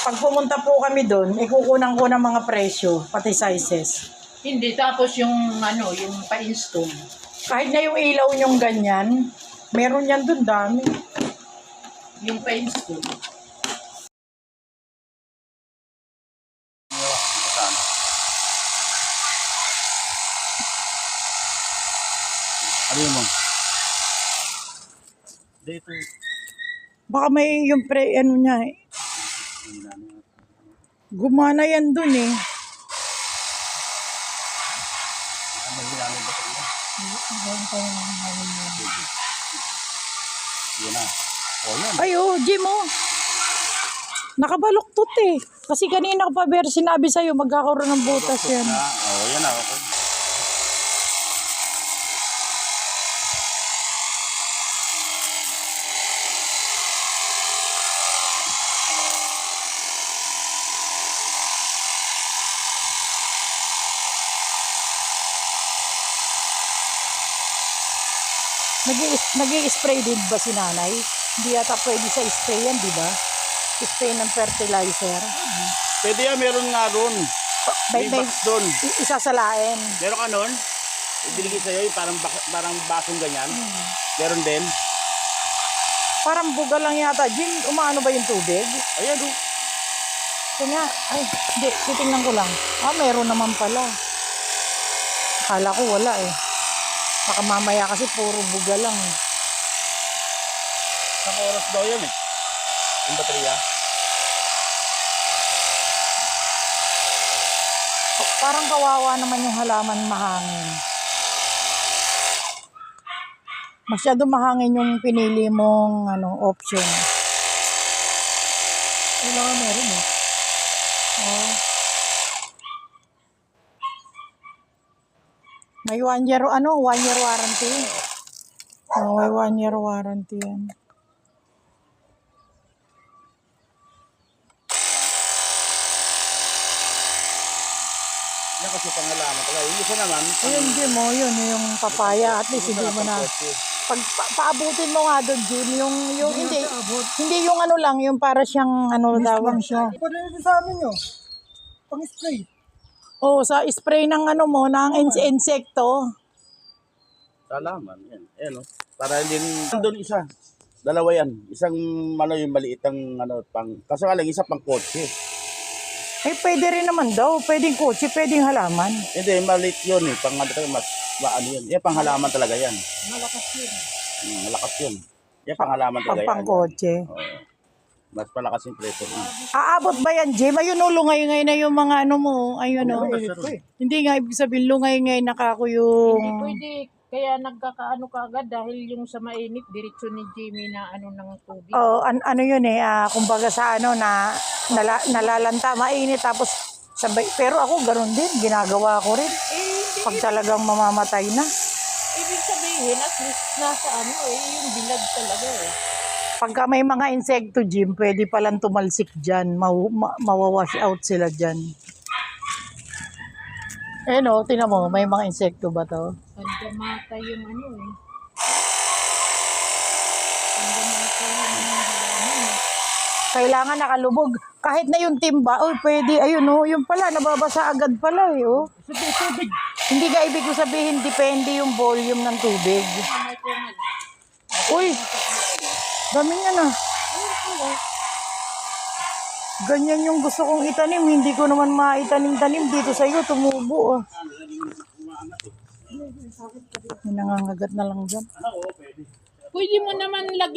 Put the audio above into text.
Pag pumunta po kami doon, ikukunan ko ng mga presyo, pati sizes. Hindi, tapos yung ano, yung pa-install. Kahit na yung ilaw nyong ganyan, meron yan doon dami. Yung pa-install. Ano yun mo? Dito. Baka may yung ano niya eh. Gumana yan doon eh. Yan na. O yan. Ay oh, Jim oh. Nakabaluktot eh. Kasi kanina ko pa sinabi sa'yo, magkakaroon ng butas yan. O yan na. Okay. Nag-i-spray din ba si nanay? Hindi yata pwede sa spray yan, di ba? Spray ng fertilizer. Pwede yan, meron nga ron. May box doon. Isasalain. Meron ka nun? Ibigay sa'yo yung parang basong ganyan. Meron din. Parang buga lang yata. Jim, umaano ba yung tubig? Ayan o. Kaya, ay, hindi, titingnan ko lang. Ah, meron naman pala. Akala ko wala eh. Baka mamaya kasi puro buga lang eh. Isang oras daw yan eh. Yung baterya. Parang kawawa naman yung halaman mahangin. Masyado mahangin yung pinili mong option. Wala meron eh. Oh. May 1 year, 1 year warranty. Oh, may 1 year warranty yan. Yan kasi pangalaman pala. Yung isa naman. Ayun, Jim, yun yung papaya. At least hindi mo na. Pag paabutin mo nga doon, Jim, yung hindi yung lang, yung para siyang daw siya. Pwede rin sa amin yun. Pang-spray. Oh, sa spray ng ng insekto. Salaman. Yan. Ayan o. Para hindi doon isa. Dalawa yan. Isang yung maliitang pang. Kaso nga lang isa pang kotse. Eh, pwede rin naman daw. Pwedeng kotse, pwedeng halaman. Hindi, maliit yun eh. Pang mas yun. Yan pang halaman talaga yan. Malakas yun. Malakas yun. Yan pang halaman talaga yan. Pang kotse. Mas malakas yung preso. Aabot ba yan, Jim? Ayun o, lungay-ngay na yung mga mo. Ayun o. Hindi nga, ibig sabihin, lungay-ngay nakako yung... Hindi pwede. Kaya nagkakaano ka agad dahil yung sa mainit, diretso ni Jimmy na ng tubig. Oh, yun eh, kumbaga sa nalalanta, mainit, tapos sabay. Pero ako, ganun din, ginagawa ko rin. Pag talagang mamamatay na. Ibig sabihin, at least nasa yung bilag talaga eh. Pagka may mga insekto, Jim, pwede palang tumalsik dyan. Mawawash out sila dyan. Eh no, tinan mo, may mga insekto ba to? Pagkamata yung Pagkamata yung halaman. Kailangan nakalubog. Kahit na yung timba, pwede, ayun yung pala, nababasa agad pala oh. Tubig. Hindi ka ibig ko sabihin, depende yung volume ng tubig. Uy, dami nga na. Ganyan yung gusto kong itanim. Hindi ko naman maitanim-tanim dito sa iyo. Tumubo. Nangangagat na lang dyan. Pwede mo naman lagyan.